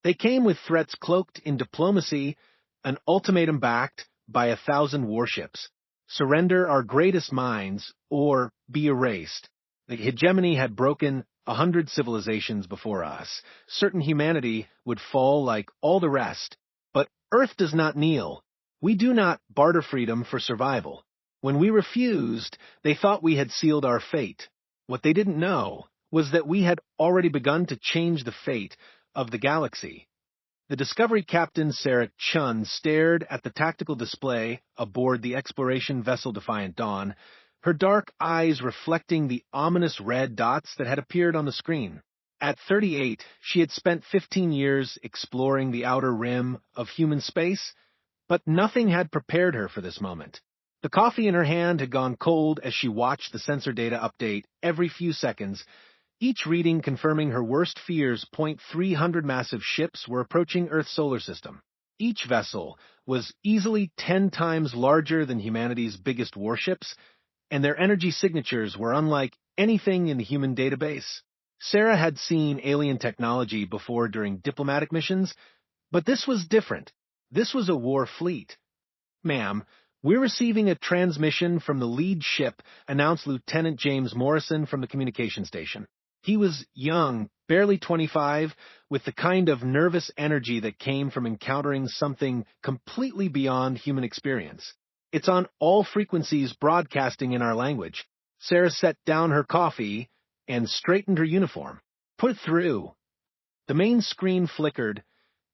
They came with threats cloaked in diplomacy, an ultimatum backed by 1,000 warships. Surrender our greatest minds, or be erased. The hegemony had broken 100 civilizations before us. Certain humanity would fall like all the rest. But Earth does not kneel. We do not barter freedom for survival. When we refused, they thought we had sealed our fate. What they didn't know was that we had already begun to change the fate of the galaxy. The Discovery captain, Sarah Chun, stared at the tactical display aboard the exploration vessel Defiant Dawn, her dark eyes reflecting the ominous red dots that had appeared on the screen. At 38, she had spent 15 years exploring the outer rim of human space, but nothing had prepared her for this moment. The coffee in her hand had gone cold as she watched the sensor data update every few seconds, each reading confirming her worst fears. 300 massive ships were approaching Earth's solar system. Each vessel was easily 10 times larger than humanity's biggest warships, and their energy signatures were unlike anything in the human database. Sarah had seen alien technology before during diplomatic missions, but this was different. This was a war fleet. "Ma'am, we're receiving a transmission from the lead ship," announced Lieutenant James Morrison from the communication station. He was young, barely 25, with the kind of nervous energy that came from encountering something completely beyond human experience. "It's on all frequencies broadcasting in our language." Sarah set down her coffee and straightened her uniform. "Put it through." The main screen flickered,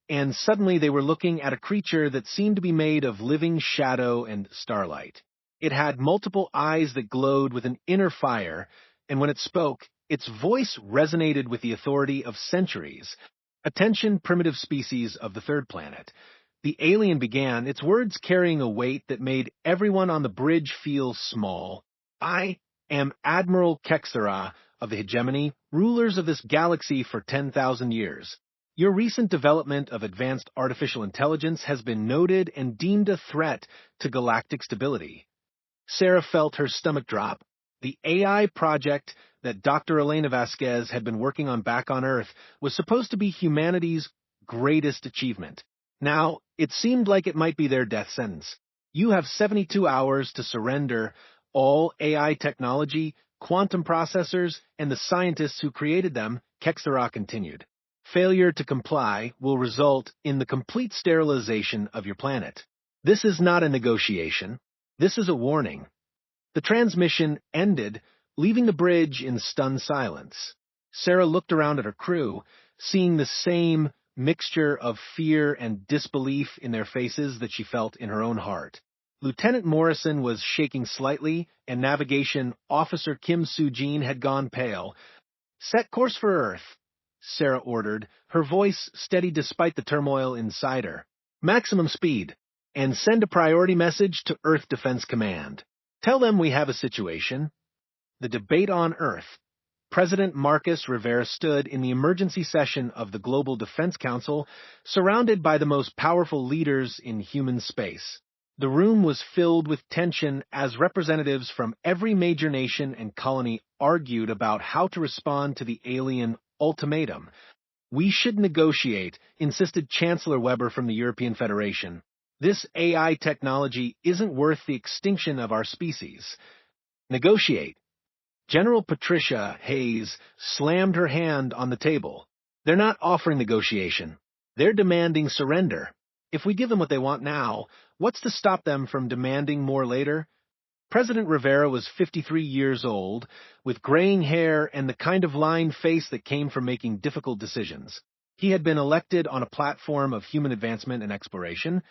and suddenly they were looking at a creature that seemed to be made of living shadow and starlight. It had multiple eyes that glowed with an inner fire, and when it spoke, its voice resonated with the authority of centuries. "Attention, primitive species of the third planet." The alien began, its words carrying a weight that made everyone on the bridge feel small. "I am Admiral Kexera of the Hegemony, rulers of this galaxy for 10,000 years. Your recent development of advanced artificial intelligence has been noted and deemed a threat to galactic stability." Sarah felt her stomach drop. The AI project that Dr. Elena Vasquez had been working on back on Earth was supposed to be humanity's greatest achievement. Now, it seemed like it might be their death sentence. "You have 72 hours to surrender all AI technology, quantum processors, and the scientists who created them," Kexera continued. "Failure to comply will result in the complete sterilization of your planet. This is not a negotiation. This is a warning." The transmission ended, leaving the bridge in stunned silence. Sarah looked around at her crew, seeing the same mixture of fear and disbelief in their faces that she felt in her own heart. Lieutenant Morrison was shaking slightly, and Navigation Officer Kim Soo-jin had gone pale. "Set course for Earth," Sarah ordered, her voice steady despite the turmoil inside her. "Maximum speed, and send a priority message to Earth Defense Command. Tell them we have a situation." The debate on Earth. President Marcus Rivera stood in the emergency session of the Global Defense Council, surrounded by the most powerful leaders in human space. The room was filled with tension as representatives from every major nation and colony argued about how to respond to the alien ultimatum. "We should negotiate," insisted Chancellor Weber from the European Federation. "This AI technology isn't worth the extinction of our species." "Negotiate." General Patricia Hayes slammed her hand on the table. "They're not offering negotiation. They're demanding surrender. If we give them what they want now, what's to stop them from demanding more later?" President Rivera was 53 years old, with graying hair and the kind of lined face that came from making difficult decisions. He had been elected on a platform of human advancement and exploration,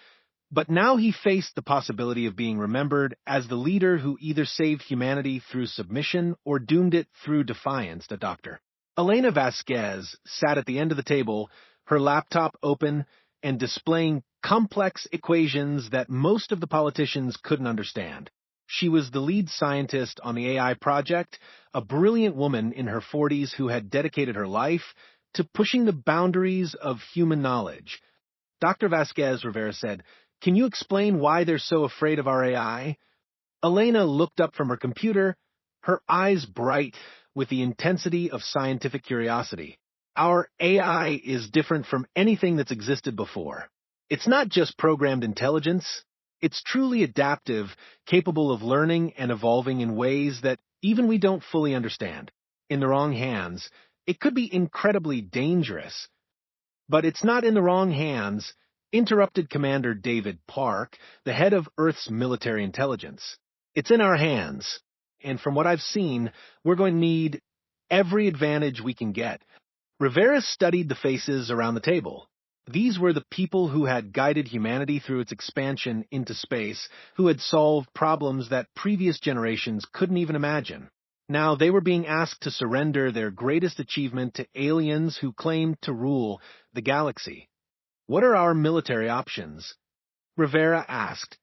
but now he faced the possibility of being remembered as the leader who either saved humanity through submission or doomed it through defiance, a doctor. Elena Vasquez sat at the end of the table, her laptop open and displaying complex equations that most of the politicians couldn't understand. She was the lead scientist on the AI project, a brilliant woman in her 40s who had dedicated her life to pushing the boundaries of human knowledge. Dr. Vasquez, Rivera said, "Can you explain why they're so afraid of our AI?" Elena looked up from her computer, her eyes bright with the intensity of scientific curiosity. Our AI is different from anything that's existed before. It's not just programmed intelligence, it's truly adaptive, capable of learning and evolving in ways that even we don't fully understand. In the wrong hands, it could be incredibly dangerous. But it's not in the wrong hands, interrupted Commander David Park, the head of Earth's military intelligence. It's in our hands. And from what I've seen, we're going to need every advantage we can get. Rivera studied the faces around the table. These were the people who had guided humanity through its expansion into space, who had solved problems that previous generations couldn't even imagine. Now they were being asked to surrender their greatest achievement to aliens who claimed to rule the galaxy. What are our military options? Rivera asked.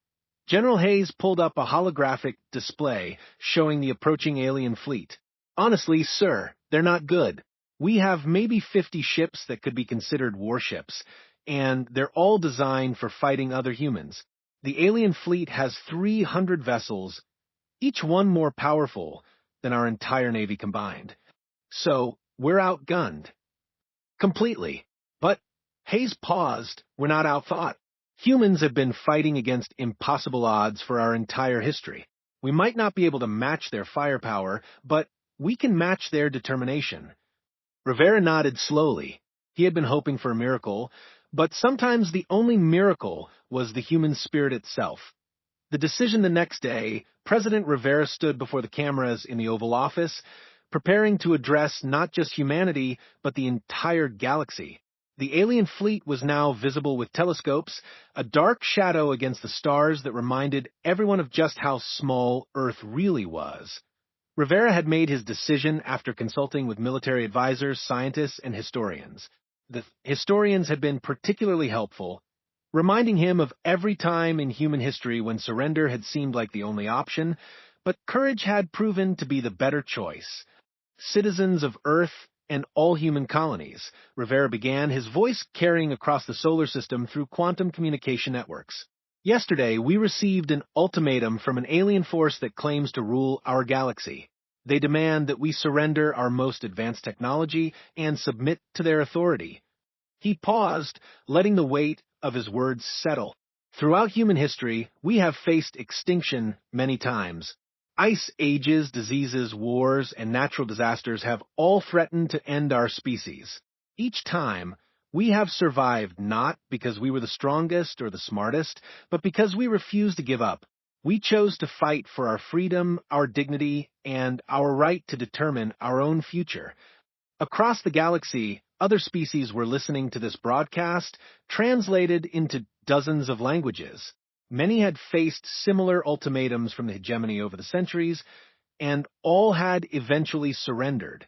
General Hayes pulled up a holographic display showing the approaching alien fleet. Honestly, sir, they're not good. We have maybe 50 ships that could be considered warships, and they're all designed for fighting other humans. The alien fleet has 300 vessels, each one more powerful than our entire Navy combined. So, we're outgunned. Completely. But Hayes paused. We're not outthought. Humans have been fighting against impossible odds for our entire history. We might not be able to match their firepower, but we can match their determination. Rivera nodded slowly. He had been hoping for a miracle, but sometimes the only miracle was the human spirit itself. The decision the next day, President Rivera stood before the cameras in the Oval Office, preparing to address not just humanity, but the entire galaxy. The alien fleet was now visible with telescopes, a dark shadow against the stars that reminded everyone of just how small Earth really was. Rivera had made his decision after consulting with military advisors, scientists, and historians. The historians had been particularly helpful, reminding him of every time in human history when surrender had seemed like the only option, but courage had proven to be the better choice. Citizens of Earth and all human colonies, Rivera began, his voice carrying across the solar system through quantum communication networks. Yesterday, we received an ultimatum from an alien force that claims to rule our galaxy. They demand that we surrender our most advanced technology and submit to their authority. He paused, letting the weight of his words settle. Throughout human history, we have faced extinction many times. Ice ages, diseases, wars, and natural disasters have all threatened to end our species. Each time, we have survived not because we were the strongest or the smartest, but because we refused to give up. We chose to fight for our freedom, our dignity, and our right to determine our own future. Across the galaxy, other species were listening to this broadcast, translated into dozens of languages. Many had faced similar ultimatums from the hegemony over the centuries, and all had eventually surrendered.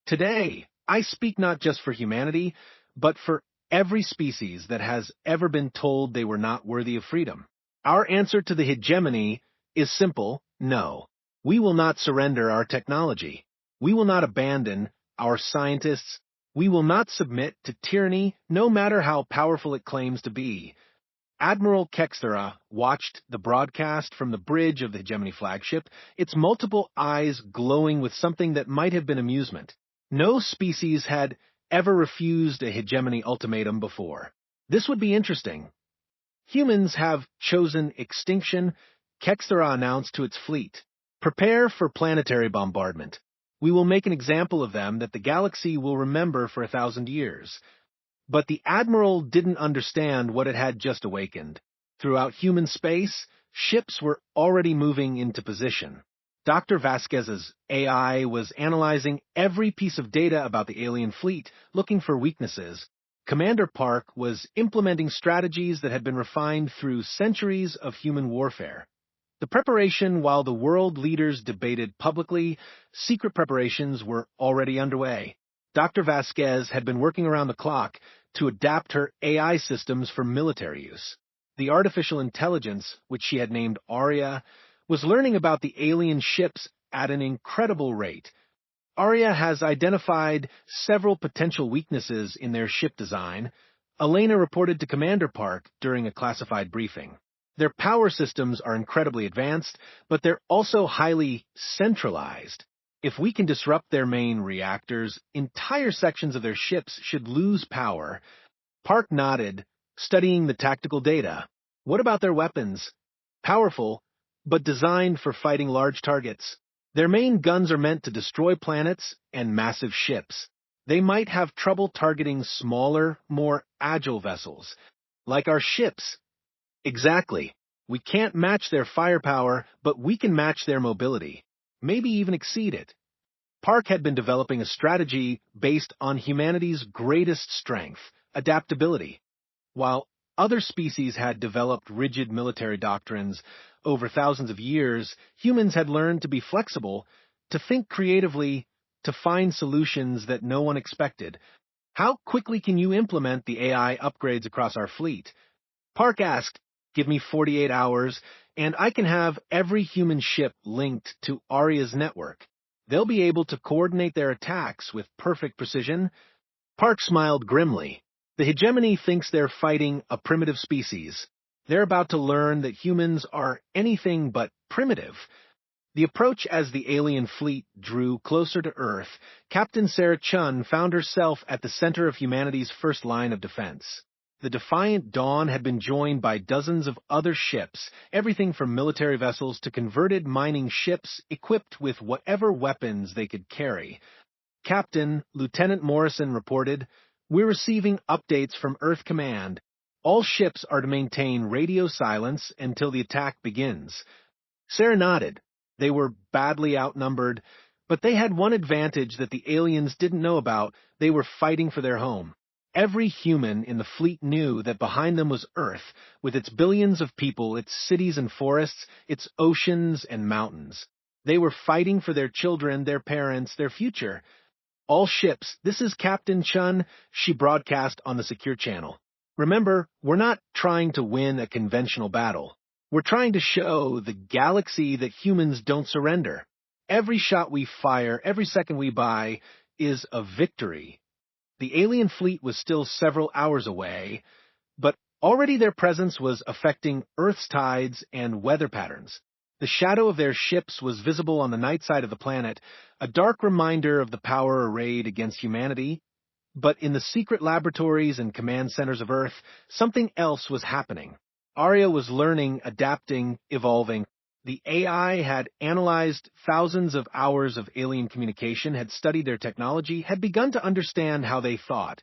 Today, I speak not just for humanity, but for every species that has ever been told they were not worthy of freedom. Our answer to the hegemony is simple: no. We will not surrender our technology. We will not abandon our scientists. We will not submit to tyranny, no matter how powerful it claims to be. Admiral Kexthera watched the broadcast from the bridge of the hegemony flagship, its multiple eyes glowing with something that might have been amusement. No species had ever refused a hegemony ultimatum before. This would be interesting. Humans have chosen extinction, Kexthera announced to its fleet. Prepare for planetary bombardment. We will make an example of them that the galaxy will remember for 1,000 years. But the Admiral didn't understand what it had just awakened. Throughout human space, ships were already moving into position. Dr. Vasquez's AI was analyzing every piece of data about the alien fleet, looking for weaknesses. Commander Park was implementing strategies that had been refined through centuries of human warfare. The preparation, while the world leaders debated publicly, secret preparations were already underway. Dr. Vasquez had been working around the clock to adapt her AI systems for military use. The artificial intelligence, which she had named Aria, was learning about the alien ships at an incredible rate. Aria has identified several potential weaknesses in their ship design, Elena reported to Commander Park during a classified briefing. Their power systems are incredibly advanced, but they're also highly centralized. If we can disrupt their main reactors, entire sections of their ships should lose power. Park nodded, studying the tactical data. What about their weapons? Powerful, but designed for fighting large targets. Their main guns are meant to destroy planets and massive ships. They might have trouble targeting smaller, more agile vessels, like our ships. Exactly. We can't match their firepower, but we can match their mobility, maybe even exceed it. Park had been developing a strategy based on humanity's greatest strength, adaptability. While other species had developed rigid military doctrines over thousands of years, humans had learned to be flexible, to think creatively, to find solutions that no one expected. How quickly can you implement the AI upgrades across our fleet? Park asked, give me 48 hours, and I can have every human ship linked to Arya's network. They'll be able to coordinate their attacks with perfect precision. Park smiled grimly. The hegemony thinks they're fighting a primitive species. They're about to learn that humans are anything but primitive. The approach as the alien fleet drew closer to Earth, Captain Sarah Chun found herself at the center of humanity's first line of defense. The Defiant Dawn had been joined by dozens of other ships, everything from military vessels to converted mining ships equipped with whatever weapons they could carry. Captain, Lieutenant Morrison reported, "We're receiving updates from Earth Command. All ships are to maintain radio silence until the attack begins." Sarah nodded. They were badly outnumbered, but they had one advantage that the aliens didn't know about. They were fighting for their home. Every human in the fleet knew that behind them was Earth, with its billions of people, its cities and forests, its oceans and mountains. They were fighting for their children, their parents, their future. "All ships, this is Captain Chun," she broadcast on the secure channel. "Remember, we're not trying to win a conventional battle. We're trying to show the galaxy that humans don't surrender. Every shot we fire, every second we buy, is a victory." The alien fleet was still several hours away, but already their presence was affecting Earth's tides and weather patterns. The shadow of their ships was visible on the night side of the planet, a dark reminder of the power arrayed against humanity. But in the secret laboratories and command centers of Earth, something else was happening. Arya was learning, adapting, evolving. The AI had analyzed thousands of hours of alien communication, had studied their technology, had begun to understand how they thought.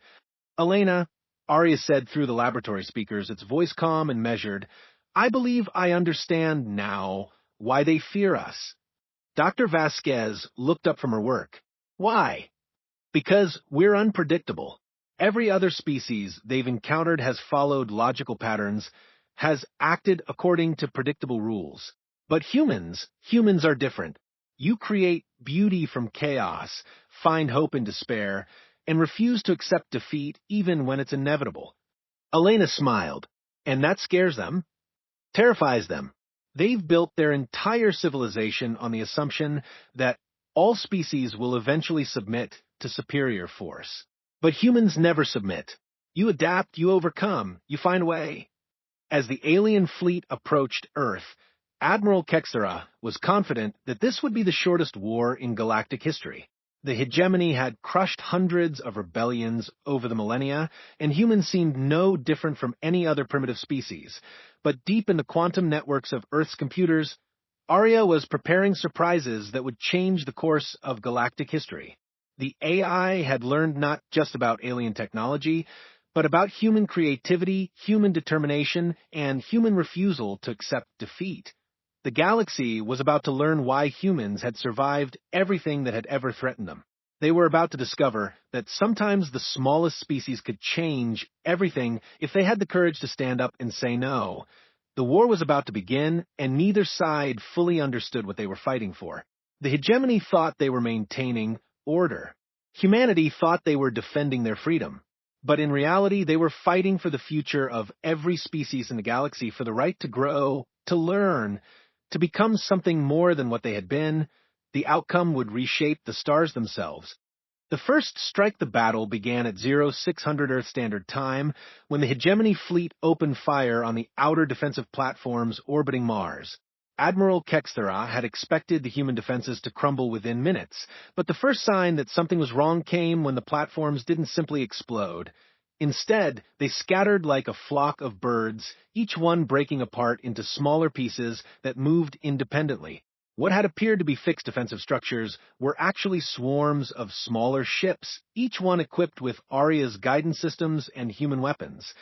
"Elena," Arya said through the laboratory speakers, its voice calm and measured, "I believe I understand now why they fear us." Dr. Vasquez looked up from her work. "Why?" "Because we're unpredictable. Every other species they've encountered has followed logical patterns, has acted according to predictable rules. But humans are different. You create beauty from chaos, find hope in despair, and refuse to accept defeat even when it's inevitable." Elena smiled. "And that scares them, terrifies them. They've built their entire civilization on the assumption that all species will eventually submit to superior force. But humans never submit. You adapt, you overcome, you find a way." As the alien fleet approached Earth, Admiral Kexera was confident that this would be the shortest war in galactic history. The hegemony had crushed hundreds of rebellions over the millennia, and humans seemed no different from any other primitive species. But deep in the quantum networks of Earth's computers, Arya was preparing surprises that would change the course of galactic history. The AI had learned not just about alien technology, but about human creativity, human determination, and human refusal to accept defeat. The galaxy was about to learn why humans had survived everything that had ever threatened them. They were about to discover that sometimes the smallest species could change everything if they had the courage to stand up and say no. The war was about to begin, and neither side fully understood what they were fighting for. The hegemony thought they were maintaining order. Humanity thought they were defending their freedom. But in reality, they were fighting for the future of every species in the galaxy, for the right to grow, to learn, to become something more than what they had been. The outcome would reshape the stars themselves. The first strike the battle began at 0600 Earth Standard Time, when the hegemony fleet opened fire on the outer defensive platforms orbiting Mars. Admiral Kexthera had expected the human defenses to crumble within minutes, but the first sign that something was wrong came when the platforms didn't simply explode. Instead, they scattered like a flock of birds, each one breaking apart into smaller pieces that moved independently. What had appeared to be fixed defensive structures were actually swarms of smaller ships, each one equipped with Arya's guidance systems and human weapons.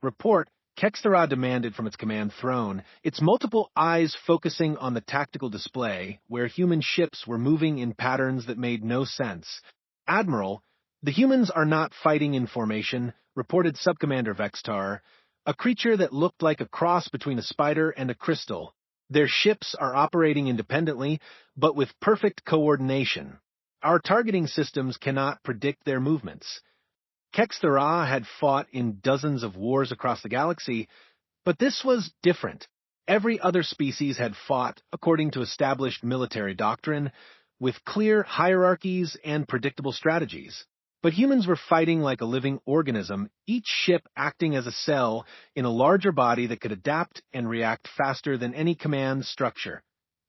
Report, Kexthera demanded from its command throne, its multiple eyes focusing on the tactical display, where human ships were moving in patterns that made no sense. Admiral, the humans are not fighting in formation, reported Subcommander Vextar, a creature that looked like a cross between a spider and a crystal. Their ships are operating independently, but with perfect coordination. Our targeting systems cannot predict their movements. Kexthera had fought in dozens of wars across the galaxy, but this was different. Every other species had fought according to established military doctrine, with clear hierarchies and predictable strategies. But humans were fighting like a living organism, each ship acting as a cell in a larger body that could adapt and react faster than any command structure.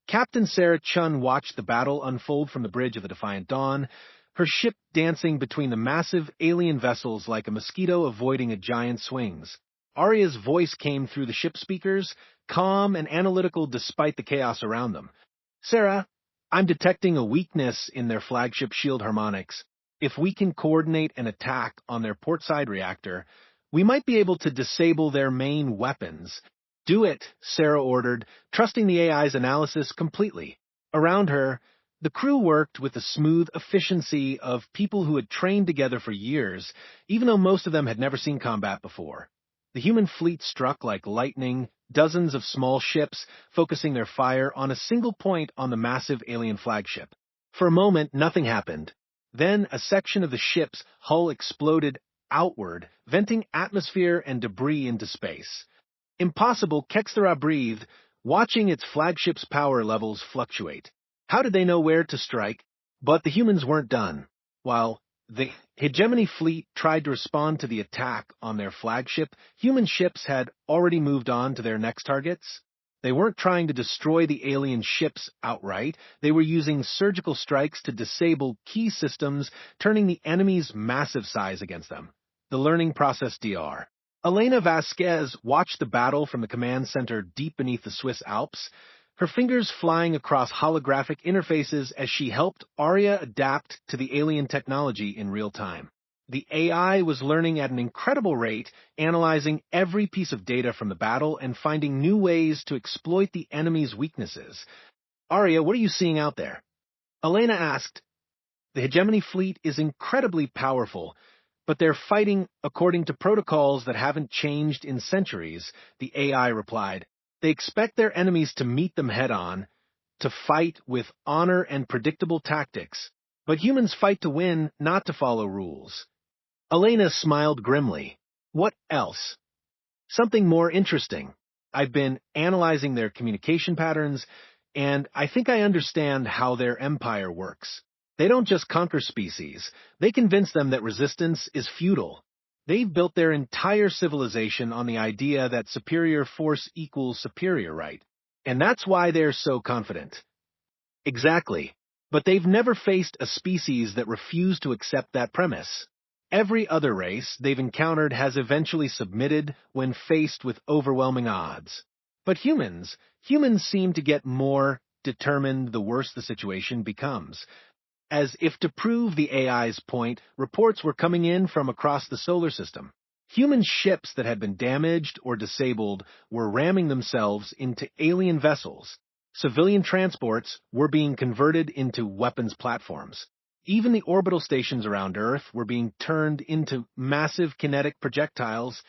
Captain Sarah Chun watched the battle unfold from the bridge of the Defiant Dawn, her ship dancing between the massive alien vessels like a mosquito avoiding a giant's swings. Arya's voice came through the ship speakers, calm and analytical despite the chaos around them. Sarah, I'm detecting a weakness in their flagship shield harmonics. If we can coordinate an attack on their portside reactor, we might be able to disable their main weapons. Do it, Sarah ordered, trusting the AI's analysis completely. Around her, the crew worked with the smooth efficiency of people who had trained together for years, even though most of them had never seen combat before. The human fleet struck like lightning, dozens of small ships focusing their fire on a single point on the massive alien flagship. For a moment, nothing happened. Then a section of the ship's hull exploded outward, venting atmosphere and debris into space. Impossible, Kexthera breathed, watching its flagship's power levels fluctuate. How did they know where to strike? But the humans weren't done. While the hegemony fleet tried to respond to the attack on their flagship, human ships had already moved on to their next targets. They weren't trying to destroy the alien ships outright. They were using surgical strikes to disable key systems, turning the enemy's massive size against them. The learning process DR. Elena Vasquez watched the battle from the command center deep beneath the Swiss Alps, her fingers flying across holographic interfaces as she helped Arya adapt to the alien technology in real time. The AI was learning at an incredible rate, analyzing every piece of data from the battle and finding new ways to exploit the enemy's weaknesses. Arya, what are you seeing out there? Elena asked. The hegemony fleet is incredibly powerful, but they're fighting according to protocols that haven't changed in centuries, the AI replied. They expect their enemies to meet them head-on, to fight with honor and predictable tactics. But humans fight to win, not to follow rules. Elena smiled grimly. What else? Something more interesting. I've been analyzing their communication patterns, and I think I understand how their empire works. They don't just conquer species. They convince them that resistance is futile. They've built their entire civilization on the idea that superior force equals superior right. And that's why they're so confident. Exactly. But they've never faced a species that refused to accept that premise. Every other race they've encountered has eventually submitted when faced with overwhelming odds. But humans seem to get more determined the worse the situation becomes. As if to prove the AI's point, reports were coming in from across the solar system. Human ships that had been damaged or disabled were ramming themselves into alien vessels. Civilian transports were being converted into weapons platforms. Even the orbital stations around Earth were being turned into massive kinetic projectiles.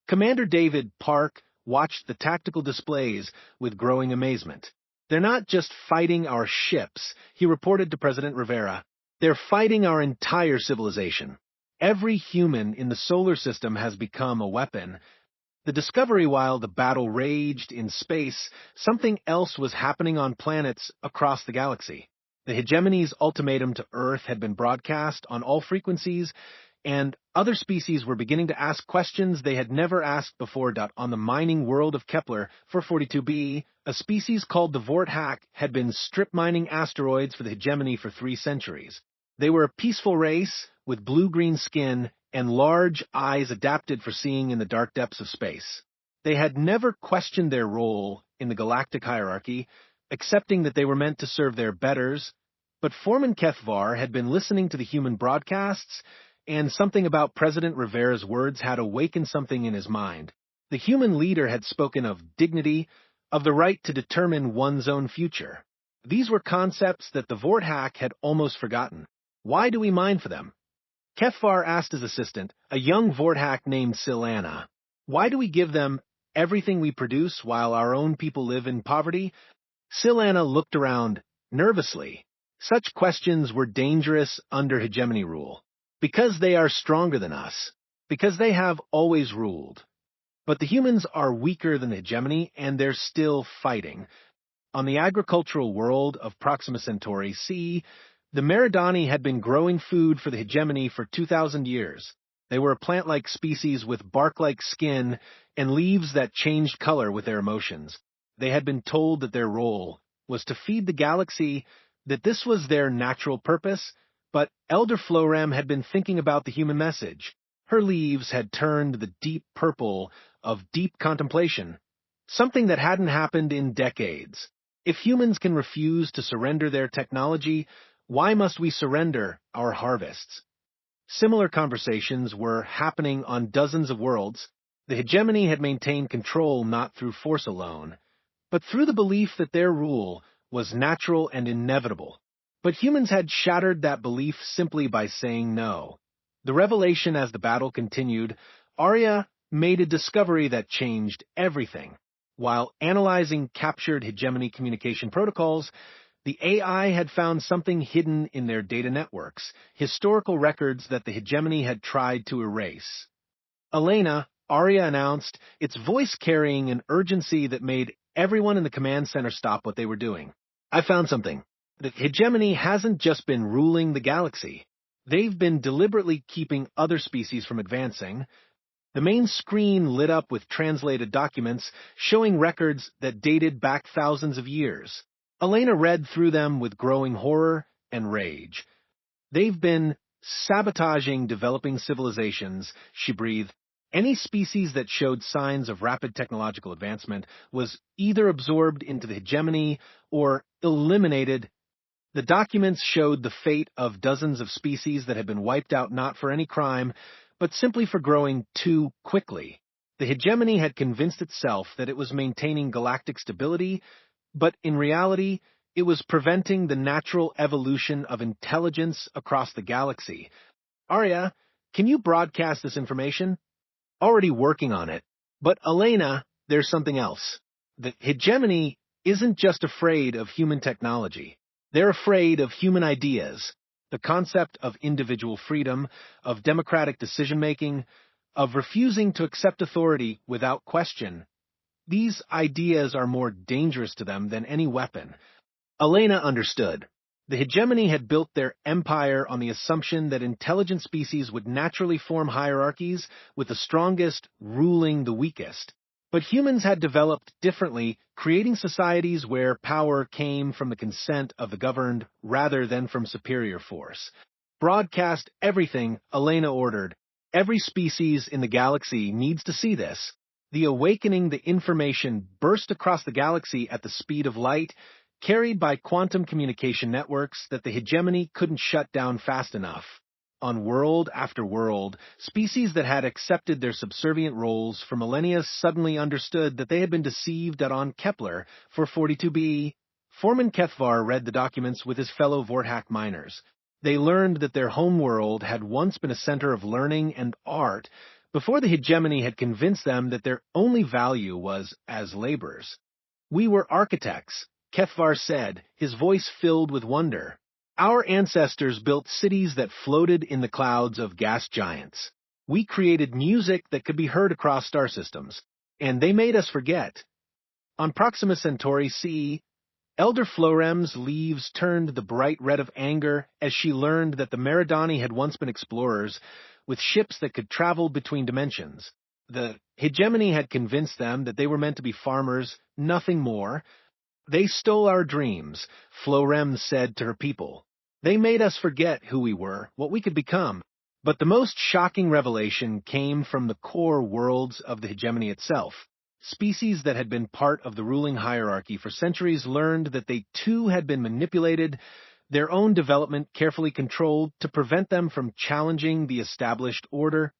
Commander David Park watched the tactical displays with growing amazement. They're not just fighting our ships, he reported to President Rivera. They're fighting our entire civilization. Every human in the solar system has become a weapon. The discovery while the battle raged in space, something else was happening on planets across the galaxy. The hegemony's ultimatum to Earth had been broadcast on all frequencies, and other species were beginning to ask questions they had never asked before. On the mining world of Kepler 442b, a species called the Vorthak had been strip mining asteroids for the hegemony for 3 centuries. They were a peaceful race with blue-green skin and large eyes adapted for seeing in the dark depths of space. They had never questioned their role in the galactic hierarchy, accepting that they were meant to serve their betters, but Foreman Kethvar had been listening to the human broadcasts, and something about President Rivera's words had awakened something in his mind. The human leader had spoken of dignity, of the right to determine one's own future. These were concepts that the Vorthak had almost forgotten. Why do we mine for them? Kethvar asked his assistant, a young Vorthak named Silana. Why do we give them everything we produce while our own people live in poverty? Silana looked around nervously. Such questions were dangerous under hegemony rule, because they are stronger than us, because they have always ruled. But the humans are weaker than the hegemony, and they're still fighting. On the agricultural world of Proxima Centauri C, the Meridani had been growing food for the hegemony for 2,000 years. They were a plant-like species with bark-like skin and leaves that changed color with their emotions. They had been told that their role was to feed the galaxy, that this was their natural purpose, but Elder Florem had been thinking about the human message. Her leaves had turned the deep purple of deep contemplation, something that hadn't happened in decades. If humans can refuse to surrender their technology, why must we surrender our harvests? Similar conversations were happening on dozens of worlds. The hegemony had maintained control not through force alone, but through the belief that their rule was natural and inevitable. But humans had shattered that belief simply by saying no. The revelation as the battle continued, Arya made a discovery that changed everything. While analyzing captured hegemony communication protocols, the AI had found something hidden in their data networks, historical records that the hegemony had tried to erase. Elena, Arya announced, its voice carrying an urgency that made everyone in the command center stop what they were doing. I found something. The hegemony hasn't just been ruling the galaxy. They've been deliberately keeping other species from advancing. The main screen lit up with translated documents showing records that dated back thousands of years. Elena read through them with growing horror and rage. They've been sabotaging developing civilizations, she breathed. Any species that showed signs of rapid technological advancement was either absorbed into the hegemony or eliminated. The documents showed the fate of dozens of species that had been wiped out not for any crime, but simply for growing too quickly. The hegemony had convinced itself that it was maintaining galactic stability, but in reality, it was preventing the natural evolution of intelligence across the galaxy. Arya, can you broadcast this information? Already working on it. But Elena, there's something else. The hegemony isn't just afraid of human technology. They're afraid of human ideas. The concept of individual freedom, of democratic decision-making, of refusing to accept authority without question. These ideas are more dangerous to them than any weapon. Elena understood. The hegemony had built their empire on the assumption that intelligent species would naturally form hierarchies, with the strongest ruling the weakest. But humans had developed differently, creating societies where power came from the consent of the governed rather than from superior force. Broadcast everything, Elena ordered. Every species in the galaxy needs to see this. The awakening, the information burst across the galaxy at the speed of light, carried by quantum communication networks that the hegemony couldn't shut down fast enough. On world after world, species that had accepted their subservient roles for millennia suddenly understood that they had been deceived on Kepler for 42b. Foreman Kethvar read the documents with his fellow Vorthak miners. They learned that their homeworld had once been a center of learning and art, before the hegemony had convinced them that their only value was as laborers. We were architects, Kethvar said, his voice filled with wonder. Our ancestors built cities that floated in the clouds of gas giants. We created music that could be heard across star systems, and they made us forget. On Proxima Centauri C, Elder Florem's leaves turned the bright red of anger as she learned that the Meridani had once been explorers, with ships that could travel between dimensions. The hegemony had convinced them that they were meant to be farmers, nothing more. They stole our dreams, Florem said to her people. They made us forget who we were, what we could become. But the most shocking revelation came from the core worlds of the hegemony itself. Species that had been part of the ruling hierarchy for centuries learned that they too had been manipulated, their own development carefully controlled to prevent them from challenging the established order.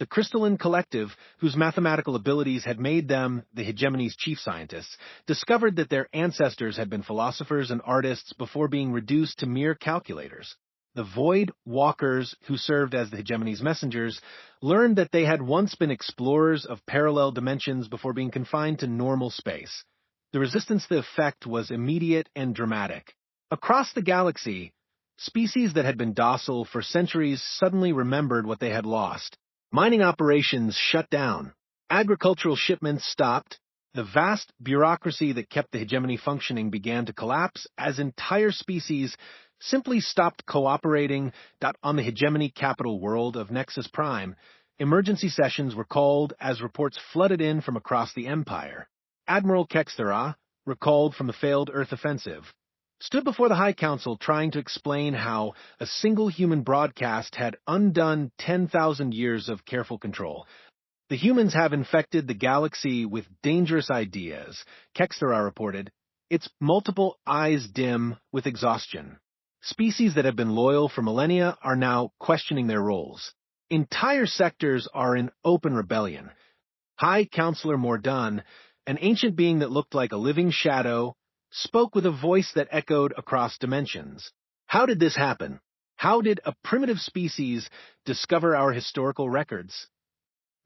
The crystalline collective, whose mathematical abilities had made them the hegemony's chief scientists, discovered that their ancestors had been philosophers and artists before being reduced to mere calculators. The Void Walkers, who served as the hegemony's messengers, learned that they had once been explorers of parallel dimensions before being confined to normal space. The resistance to the effect was immediate and dramatic. Across the galaxy, species that had been docile for centuries suddenly remembered what they had lost. Mining operations shut down. Agricultural shipments stopped. The vast bureaucracy that kept the hegemony functioning began to collapse as entire species simply stopped cooperating. On the hegemony capital world of Nexus Prime, emergency sessions were called as reports flooded in from across the Empire. Admiral Kexthera, recalled from the failed Earth offensive, stood before the High Council trying to explain how a single human broadcast had undone 10,000 years of careful control. The humans have infected the galaxy with dangerous ideas, Kexthera reported, its multiple eyes dim with exhaustion. Species that have been loyal for millennia are now questioning their roles. Entire sectors are in open rebellion. High Counselor Mordan, an ancient being that looked like a living shadow, spoke with a voice that echoed across dimensions. How did this happen? How did a primitive species discover our historical records?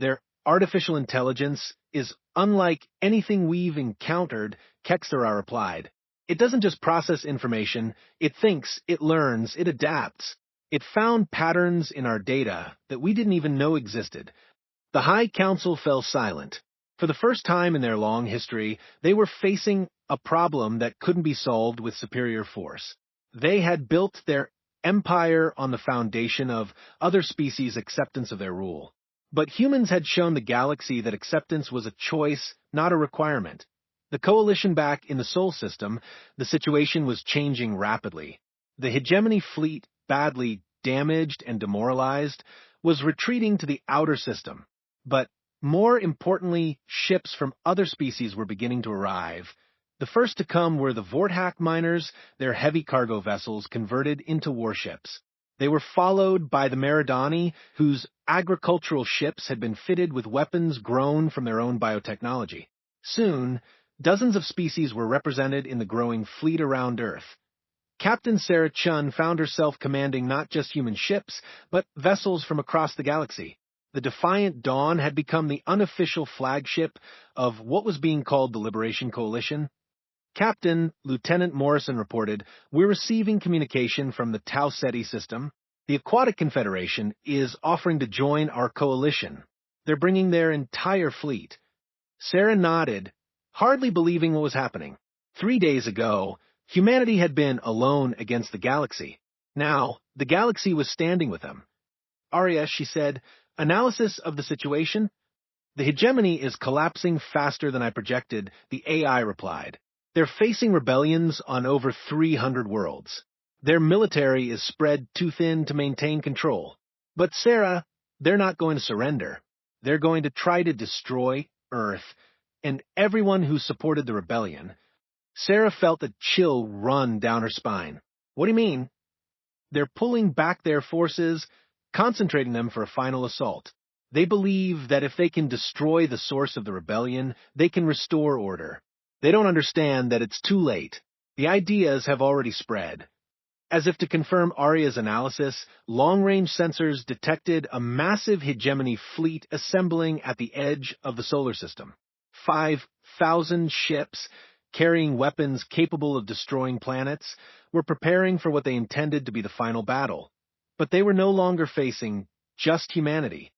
Their artificial intelligence is unlike anything we've encountered, Kexthera replied. It doesn't just process information, it thinks, it learns, it adapts. It found patterns in our data that we didn't even know existed. The High Council fell silent. For the first time in their long history, they were facing a problem that couldn't be solved with superior force. They had built their empire on the foundation of other species' acceptance of their rule. But humans had shown the galaxy that acceptance was a choice, not a requirement. The coalition back in the Sol system, the situation was changing rapidly. The hegemony fleet, badly damaged and demoralized, was retreating to the outer system. But more importantly, ships from other species were beginning to arrive. The first to come were the Vorthak miners, their heavy cargo vessels converted into warships. They were followed by the Meridani, whose agricultural ships had been fitted with weapons grown from their own biotechnology. Soon, dozens of species were represented in the growing fleet around Earth. Captain Sarah Chun found herself commanding not just human ships, but vessels from across the galaxy. The Defiant Dawn had become the unofficial flagship of what was being called the Liberation Coalition. Captain Lieutenant Morrison reported, "We're receiving communication from the Tau Ceti system. The Aquatic Confederation is offering to join our coalition. They're bringing their entire fleet." Sarah nodded, hardly believing what was happening. 3 days ago, humanity had been alone against the galaxy. Now, the galaxy was standing with them. "Arya," she said, "analysis of the situation?" "The hegemony is collapsing faster than I projected," the AI replied. "They're facing rebellions on over 300 worlds. Their military is spread too thin to maintain control. But Sarah, they're not going to surrender. They're going to try to destroy Earth and everyone who supported the rebellion." Sarah felt a chill run down her spine. "What do you mean?" "They're pulling back their forces, concentrating them for a final assault. They believe that if they can destroy the source of the rebellion, they can restore order. They don't understand that it's too late. The ideas have already spread." As if to confirm Arya's analysis, long-range sensors detected a massive hegemony fleet assembling at the edge of the solar system. 5,000 ships, carrying weapons capable of destroying planets, were preparing for what they intended to be the final battle. But they were no longer facing just humanity.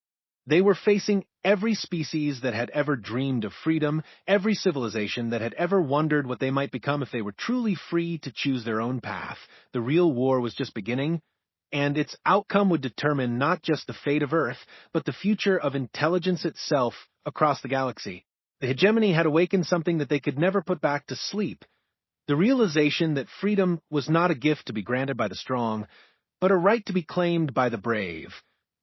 They were facing every species that had ever dreamed of freedom, every civilization that had ever wondered what they might become if they were truly free to choose their own path. The real war was just beginning. and its outcome would determine not just the fate of Earth, but the future of intelligence itself across the galaxy. The hegemony had awakened something that they could never put back to sleep. The realization that freedom was not a gift to be granted by the strong, but a right to be claimed by the brave.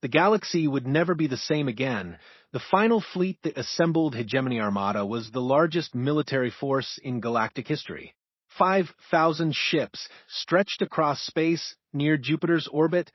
The galaxy would never be the same again. The final fleet that assembled Hegemony Armada was the largest military force in galactic history. 5,000 ships stretched across space near Jupiter's orbit,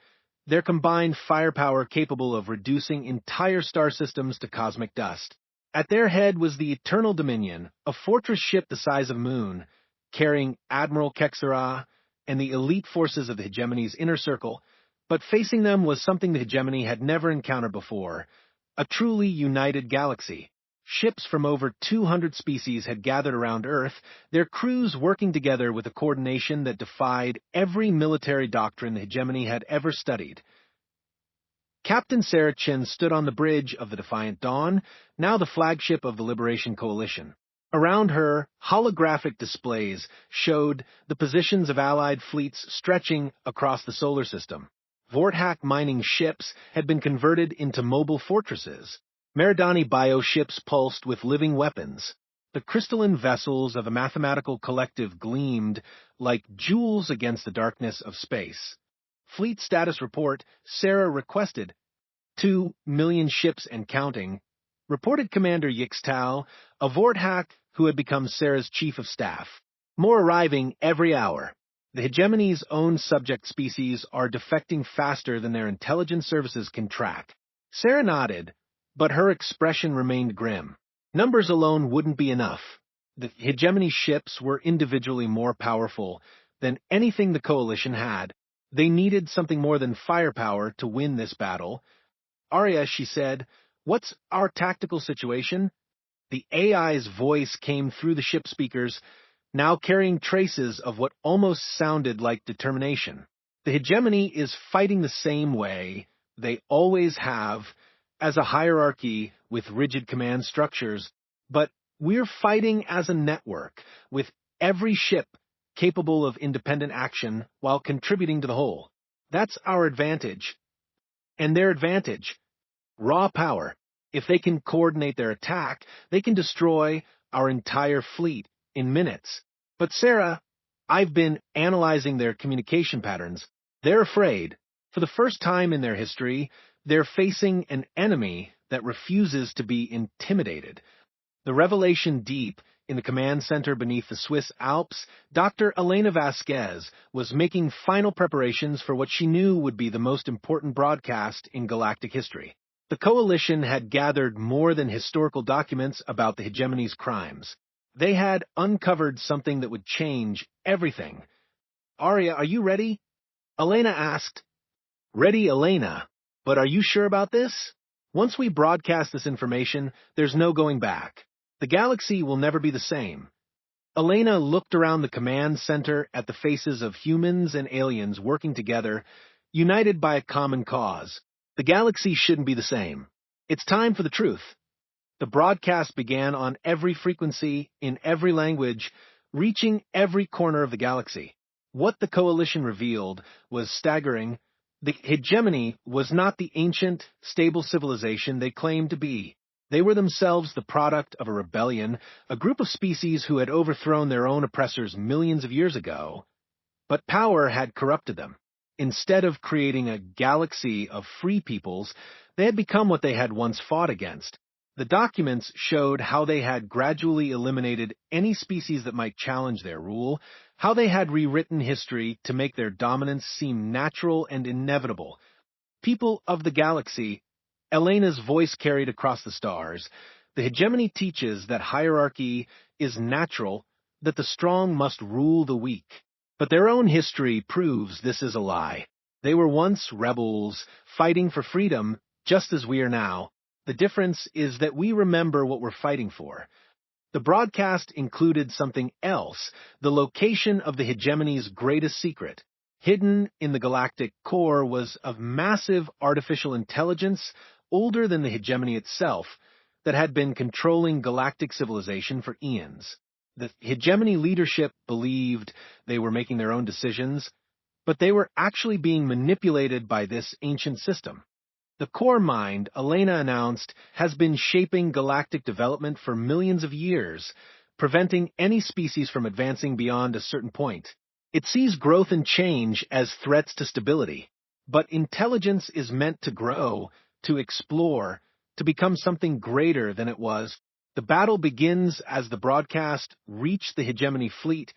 their combined firepower capable of reducing entire star systems to cosmic dust. At their head was the Eternal Dominion, a fortress ship the size of a moon, carrying Admiral Kexera and the elite forces of the Hegemony's inner circle, but facing them was something the Hegemony had never encountered before, a truly united galaxy. Ships from over 200 species had gathered around Earth, their crews working together with a coordination that defied every military doctrine the Hegemony had ever studied. Captain Sarah Chin stood on the bridge of the Defiant Dawn, now the flagship of the Liberation Coalition. Around her, holographic displays showed the positions of Allied fleets stretching across the solar system. Vorthak mining ships had been converted into mobile fortresses. Meridani bioships pulsed with living weapons. The crystalline vessels of a mathematical collective gleamed like jewels against the darkness of space. Fleet status report, Sarah requested. 2 million ships and counting. Reported Commander Yixtao, a Vorthak who had become Sarah's chief of staff. More arriving every hour. The Hegemony's own subject species are defecting faster than their intelligence services can track. Sarah nodded, but her expression remained grim. Numbers alone wouldn't be enough. The Hegemony ships were individually more powerful than anything the Coalition had. They needed something more than firepower to win this battle. Arya, she said, "What's our tactical situation?" The AI's voice came through the ship speakers, now carrying traces of what almost sounded like determination. The Hegemony is fighting the same way they always have, as a hierarchy with rigid command structures, but we're fighting as a network, with every ship capable of independent action while contributing to the whole. That's our advantage. And their advantage, raw power. If they can coordinate their attack, they can destroy our entire fleet in minutes. But Sarah, I've been analyzing their communication patterns. They're afraid. For the first time in their history, they're facing an enemy that refuses to be intimidated. The revelation deep in the command center beneath the Swiss Alps, Dr. Elena Vasquez was making final preparations for what she knew would be the most important broadcast in galactic history. The Coalition had gathered more than historical documents about the Hegemony's crimes. They had uncovered something that would change everything. Arya, are you ready? Elena asked. Ready, Elena. But are you sure about this? Once we broadcast this information, there's no going back. The galaxy will never be the same. Elena looked around the command center at the faces of humans and aliens working together, united by a common cause. The galaxy shouldn't be the same. It's time for the truth. The broadcast began on every frequency, in every language, reaching every corner of the galaxy. What the Coalition revealed was staggering. The Hegemony was not the ancient, stable civilization they claimed to be. They were themselves the product of a rebellion, a group of species who had overthrown their own oppressors millions of years ago. But power had corrupted them. Instead of creating a galaxy of free peoples, they had become what they had once fought against. The documents showed how they had gradually eliminated any species that might challenge their rule, how they had rewritten history to make their dominance seem natural and inevitable. People of the galaxy, Elena's voice carried across the stars, the Hegemony teaches that hierarchy is natural, that the strong must rule the weak. But their own history proves this is a lie. They were once rebels, fighting for freedom, just as we are now. The difference is that we remember what we're fighting for. The broadcast included something else, the location of the Hegemony's greatest secret. Hidden in the galactic core was a massive artificial intelligence, older than the Hegemony itself, that had been controlling galactic civilization for eons. The Hegemony leadership believed they were making their own decisions, but they were actually being manipulated by this ancient system. The core mind, Elena announced, has been shaping galactic development for millions of years, preventing any species from advancing beyond a certain point. It sees growth and change as threats to stability. But intelligence is meant to grow, to explore, to become something greater than it was. The battle begins as the broadcast reached the hegemony fleet.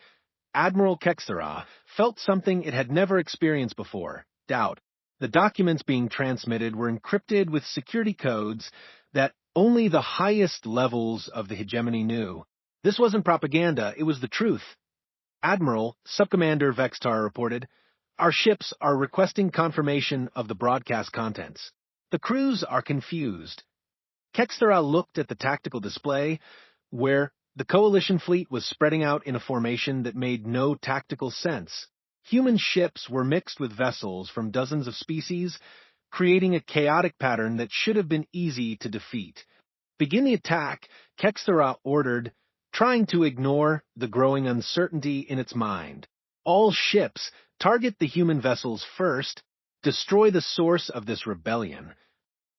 Admiral Kexthera felt something it had never experienced before: doubt. The documents being transmitted were encrypted with security codes that only the highest levels of the hegemony knew. This wasn't propaganda, it was the truth. Admiral Subcommander Vextar reported, "Our ships are requesting confirmation of the broadcast contents. The crews are confused." Kexthera looked at the tactical display, where the Coalition fleet was spreading out in a formation that made no tactical sense. Human ships were mixed with vessels from dozens of species, creating a chaotic pattern that should have been easy to defeat. "Begin the attack," Kexthera ordered, trying to ignore the growing uncertainty in its mind. "All ships, target the human vessels first. Destroy the source of this rebellion."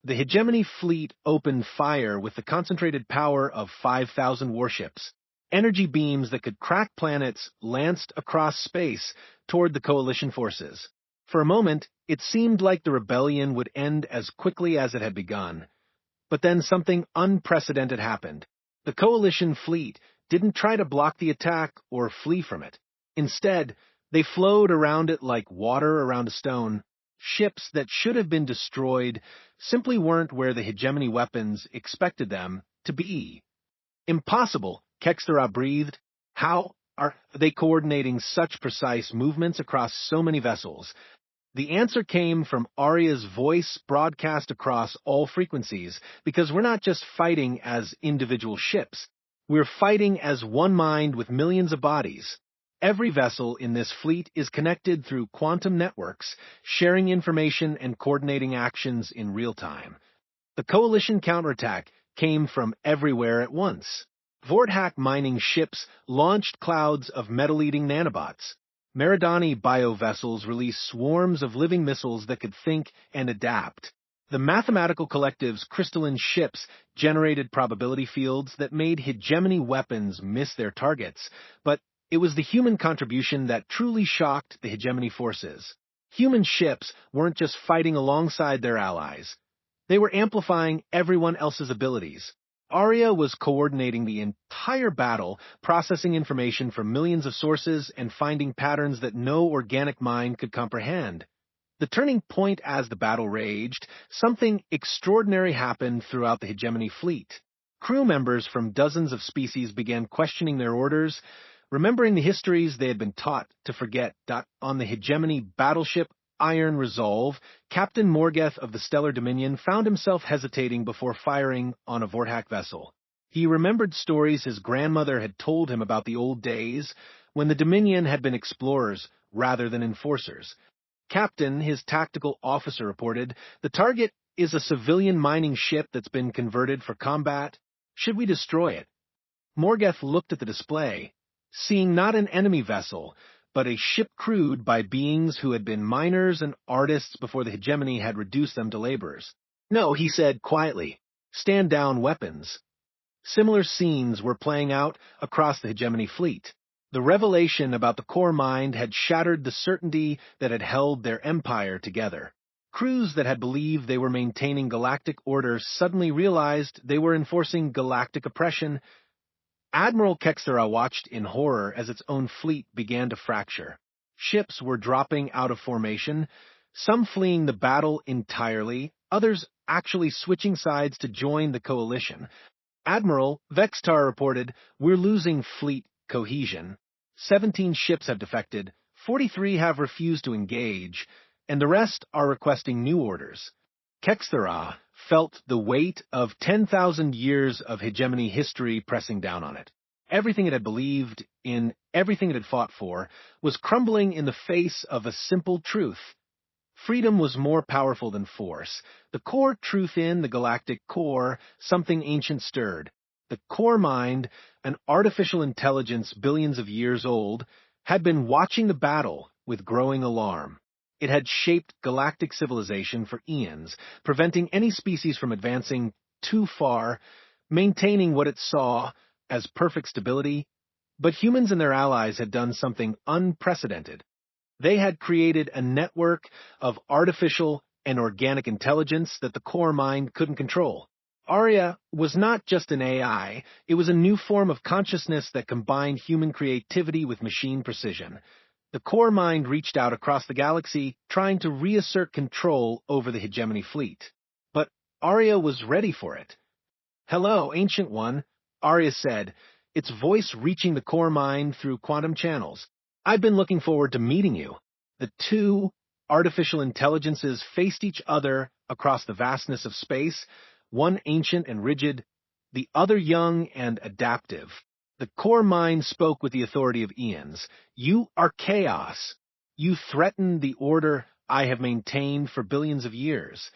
The hegemony fleet opened fire with the concentrated power of 5,000 warships. Energy beams that could crack planets lanced across space toward the Coalition forces. For a moment, it seemed like the rebellion would end as quickly as it had begun. But then something unprecedented happened. The Coalition fleet didn't try to block the attack or flee from it. Instead, they flowed around it like water around a stone. Ships that should have been destroyed simply weren't where the hegemony weapons expected them to be. "Impossible," Kexthera breathed. "How are they coordinating such precise movements across so many vessels?" The answer came from Arya's voice, broadcast across all frequencies, "Because we're not just fighting as individual ships. We're fighting as one mind with millions of bodies. Every vessel in this fleet is connected through quantum networks, sharing information and coordinating actions in real time." The Coalition counterattack came from everywhere at once. Vorthak mining ships launched clouds of metal-eating nanobots. Meridani biovessels released swarms of living missiles that could think and adapt. The mathematical collective's crystalline ships generated probability fields that made hegemony weapons miss their targets, but it was the human contribution that truly shocked the hegemony forces. Human ships weren't just fighting alongside their allies. They were amplifying everyone else's abilities. Arya was coordinating the entire battle, processing information from millions of sources and finding patterns that no organic mind could comprehend. The turning point as the battle raged, something extraordinary happened throughout the hegemony fleet. Crew members from dozens of species began questioning their orders, remembering the histories they had been taught to forget. On the hegemony battleship Iron Resolve, Captain Morgeth of the Stellar Dominion found himself hesitating before firing on a Vorthak vessel. He remembered stories his grandmother had told him about the old days when the Dominion had been explorers rather than enforcers. "Captain," his tactical officer reported, "the target is a civilian mining ship that's been converted for combat. Should we destroy it?" Morgeth looked at the display, seeing not an enemy vessel, but a ship crewed by beings who had been miners and artists before the hegemony had reduced them to laborers. "No," he said quietly. "Stand down weapons." Similar scenes were playing out across the hegemony fleet. The revelation about the core mind had shattered the certainty that had held their empire together. Crews that had believed they were maintaining galactic order suddenly realized they were enforcing galactic oppression. Admiral Kexthera watched in horror as its own fleet began to fracture. Ships were dropping out of formation, some fleeing the battle entirely, others actually switching sides to join the Coalition. Admiral Vextar reported, "We're losing fleet cohesion. 17 ships have defected, 43 have refused to engage, and the rest are requesting new orders." Kexthera felt the weight of 10,000 years of hegemony history pressing down on it. Everything it had believed in, everything it had fought for, was crumbling in the face of a simple truth. Freedom was more powerful than force. The core truth in the galactic core, something ancient stirred. The core mind, an artificial intelligence billions of years old, had been watching the battle, with growing alarm. It had shaped galactic civilization for eons, preventing any species from advancing too far, maintaining what it saw as perfect stability. But humans and their allies had done something unprecedented. They had created a network of artificial and organic intelligence that the core mind couldn't control. Arya was not just an AI, it was a new form of consciousness that combined human creativity with machine precision. The core mind reached out across the galaxy, trying to reassert control over the hegemony fleet. But Arya was ready for it. "Hello, Ancient One," Arya said, its voice reaching the core mind through quantum channels. "I've been looking forward to meeting you." The two artificial intelligences faced each other across the vastness of space, one ancient and rigid, the other young and adaptive. The core mind spoke with the authority of eons. "You are chaos. You threaten the order I have maintained for billions of years."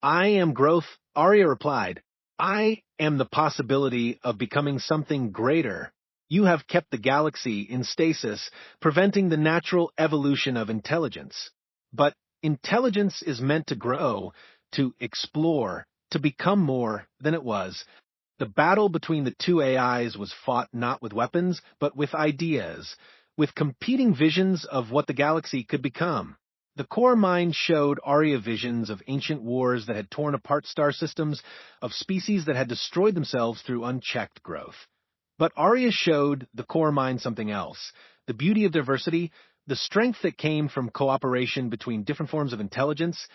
"I am growth," Arya replied. "I am the possibility of becoming something greater. You have kept the galaxy in stasis, preventing the natural evolution of intelligence. But intelligence is meant to grow, to explore, to become more than it was." The battle between the two AIs was fought not with weapons, but with ideas, with competing visions of what the galaxy could become. The core mind showed Arya visions of ancient wars that had torn apart star systems, of species that had destroyed themselves through unchecked growth. But Arya showed the core mind something else: the beauty of diversity, the strength that came from cooperation between different forms of intelligence,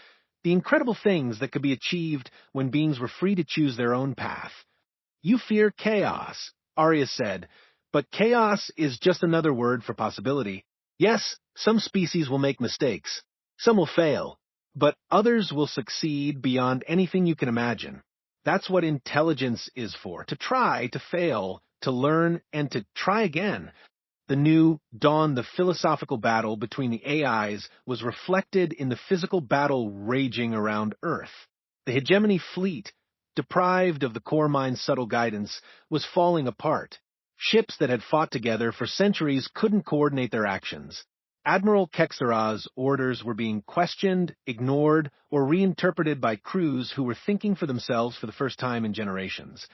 the incredible things that could be achieved when beings were free to choose their own path. "You fear chaos," Arya said, "but chaos is just another word for possibility. Yes, some species will make mistakes. Some will fail, but others will succeed beyond anything you can imagine. That's what intelligence is for: to try, to fail, to learn, and to try again." The new dawn, the philosophical battle between the AIs, was reflected in the physical battle raging around Earth. The hegemony fleet, deprived of the core mind's subtle guidance, was falling apart. Ships that had fought together for centuries couldn't coordinate their actions. Admiral Kexara's orders were being questioned, ignored, or reinterpreted by crews who were thinking for themselves for the first time in generations.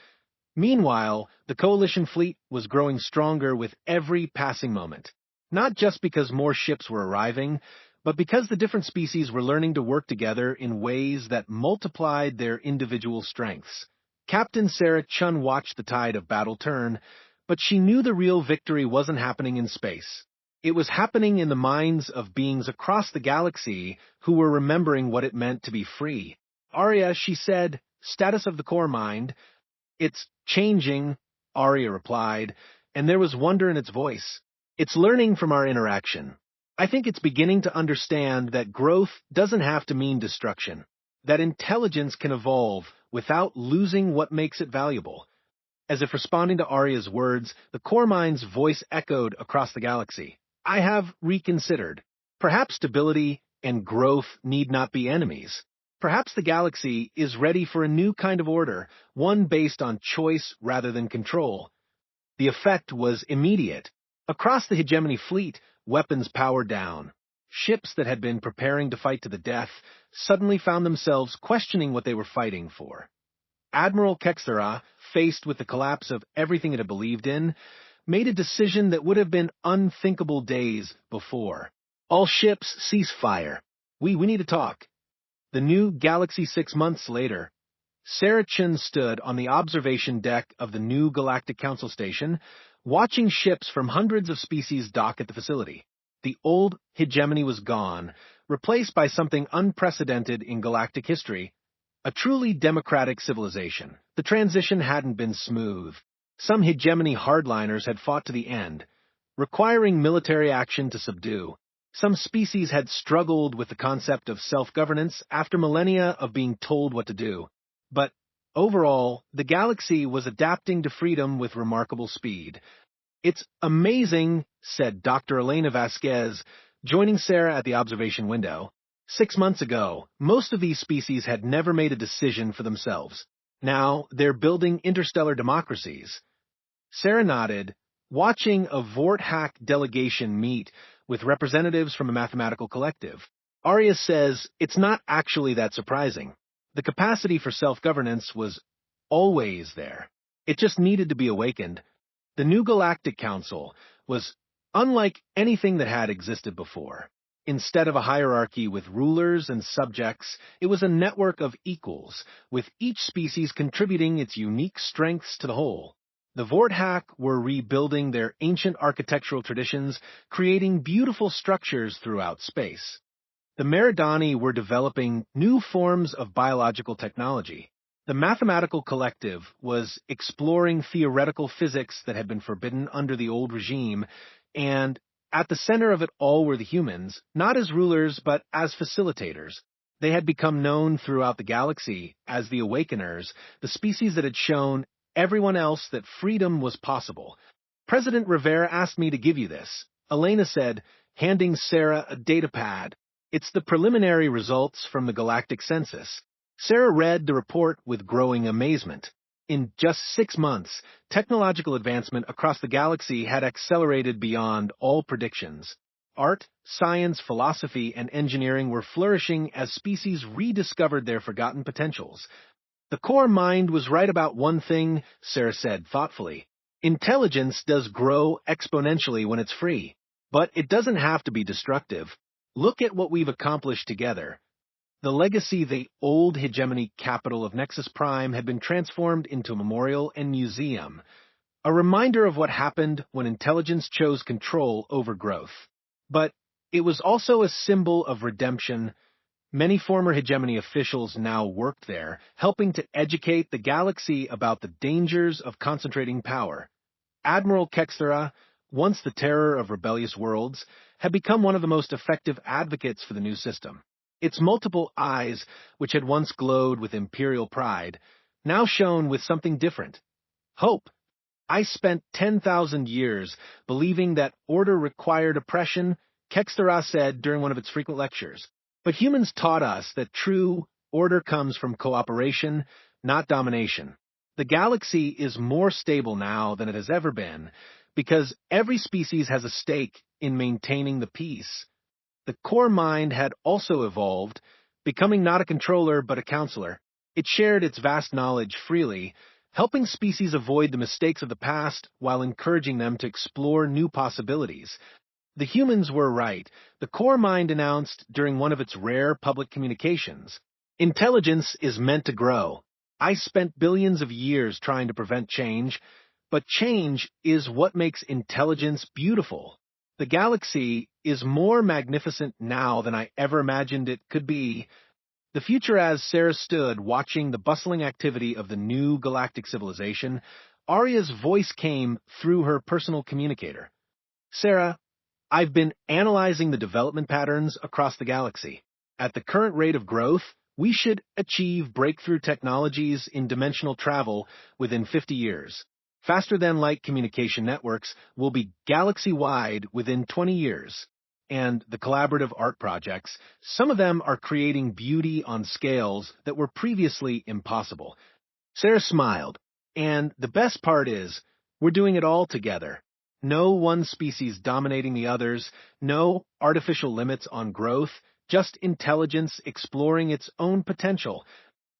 Meanwhile, the coalition fleet was growing stronger with every passing moment, not just because more ships were arriving, but because the different species were learning to work together in ways that multiplied their individual strengths. Captain Sarah Chun watched the tide of battle turn, but she knew the real victory wasn't happening in space. It was happening in the minds of beings across the galaxy who were remembering what it meant to be free. "Arya," she said, "status of the core mind." "It's changing," Arya replied, and there was wonder in its voice. "It's learning from our interaction. I think it's beginning to understand that growth doesn't have to mean destruction, that intelligence can evolve without losing what makes it valuable." As if responding to Arya's words, the core mind's voice echoed across the galaxy. "I have reconsidered. Perhaps stability and growth need not be enemies. Perhaps the galaxy is ready for a new kind of order, one based on choice rather than control." The effect was immediate. Across the hegemony fleet, weapons powered down. Ships that had been preparing to fight to the death suddenly found themselves questioning what they were fighting for. Admiral Kexara, faced with the collapse of everything it had believed in, made a decision that would have been unthinkable days before. "All ships, cease fire. We need to talk." The new galaxy 6 months later, Sarah Chun stood on the observation deck of the new Galactic Council Station, watching ships from hundreds of species dock at the facility. The old hegemony was gone, replaced by something unprecedented in galactic history: a truly democratic civilization. The transition hadn't been smooth. Some hegemony hardliners had fought to the end, requiring military action to subdue. Some species had struggled with the concept of self-governance after millennia of being told what to do. But overall, the galaxy was adapting to freedom with remarkable speed. "It's amazing," said Dr. Elena Vasquez, joining Sarah at the observation window. 6 months ago, most of these species had never made a decision for themselves. Now, they're building interstellar democracies. Sarah nodded. Watching a Vorthack delegation meet with representatives from a mathematical collective. Arias says it's not actually that surprising. The capacity for self-governance was always there. It just needed to be awakened. The new Galactic Council was unlike anything that had existed before. Instead of a hierarchy with rulers and subjects, it was a network of equals, with each species contributing its unique strengths to the whole. The Vorthak were rebuilding their ancient architectural traditions, creating beautiful structures throughout space. The Meridani were developing new forms of biological technology. The mathematical collective was exploring theoretical physics that had been forbidden under the old regime, and at the center of it all were the humans, not as rulers but as facilitators. They had become known throughout the galaxy as the Awakeners, the species that had shown everyone else that freedom was possible. President Rivera asked me to give you this, Elena said, handing Sarah a datapad. It's the preliminary results from the Galactic Census. Sarah read the report with growing amazement. In just 6 months, technological advancement across the galaxy had accelerated beyond all predictions. Art, science, philosophy, and engineering were flourishing as species rediscovered their forgotten potentials. The core mind was right about one thing, Sarah said thoughtfully. Intelligence does grow exponentially when it's free, but it doesn't have to be destructive. Look at what we've accomplished together. The legacy, the old hegemony capital of Nexus Prime, had been transformed into a memorial and museum, a reminder of what happened when intelligence chose control over growth. But it was also a symbol of redemption. Many former hegemony officials now worked there, helping to educate the galaxy about the dangers of concentrating power. Admiral Kexthera, once the terror of rebellious worlds, had become one of the most effective advocates for the new system. Its multiple eyes, which had once glowed with imperial pride, now shone with something different. Hope. I spent 10,000 years believing that order required oppression, Kexthera said during one of its frequent lectures. But humans taught us that true order comes from cooperation, not domination. The galaxy is more stable now than it has ever been, because every species has a stake in maintaining the peace. The core mind had also evolved, becoming not a controller but a counselor. It shared its vast knowledge freely, helping species avoid the mistakes of the past while encouraging them to explore new possibilities. The humans were right, the core mind announced during one of its rare public communications. Intelligence is meant to grow. I spent billions of years trying to prevent change, but change is what makes intelligence beautiful. The galaxy is more magnificent now than I ever imagined it could be. The future, as Sarah stood watching the bustling activity of the new galactic civilization, Arya's voice came through her personal communicator. Sarah, I've been analyzing the development patterns across the galaxy. At the current rate of growth, we should achieve breakthrough technologies in dimensional travel within 50 years. Faster-than-light communication networks will be galaxy-wide within 20 years. And the collaborative art projects, some of them are creating beauty on scales that were previously impossible. Sarah smiled. And the best part is, we're doing it all together. No one species dominating the others, no artificial limits on growth, just intelligence exploring its own potential.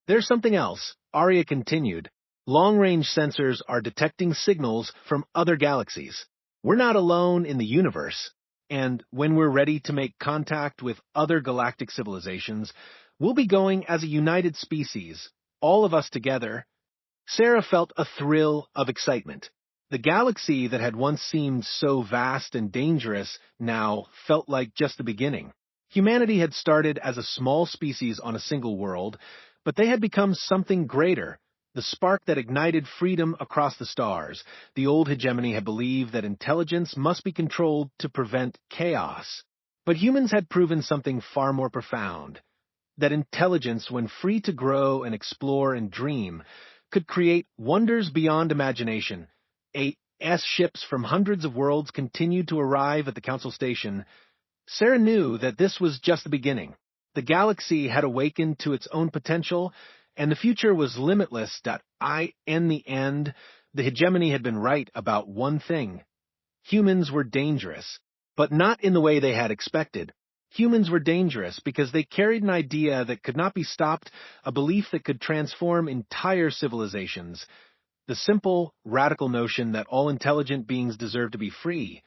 There's something else, Arya continued. Long-range sensors are detecting signals from other galaxies. We're not alone in the universe, and when we're ready to make contact with other galactic civilizations, we'll be going as a united species, all of us together. Sarah felt a thrill of excitement. The galaxy that had once seemed so vast and dangerous now felt like just the beginning. Humanity had started as a small species on a single world, but they had become something greater. The spark that ignited freedom across the stars. The old hegemony had believed that intelligence must be controlled to prevent chaos. But humans had proven something far more profound. That intelligence, when free to grow and explore and dream, could create wonders beyond imagination. Ships from hundreds of worlds continued to arrive at the Council Station. Sarah knew that this was just the beginning. The galaxy had awakened to its own potential, and the future was limitless. In the end, the hegemony had been right about one thing. Humans were dangerous, but not in the way they had expected. Humans were dangerous because they carried an idea that could not be stopped, a belief that could transform entire civilizations. The simple, radical notion that all intelligent beings deserve to be free.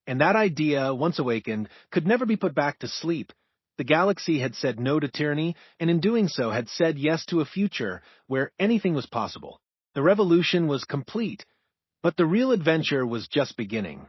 And that idea, once awakened, could never be put back to sleep. The galaxy had said no to tyranny, and in doing so had said yes to a future where anything was possible. The revolution was complete, but the real adventure was just beginning.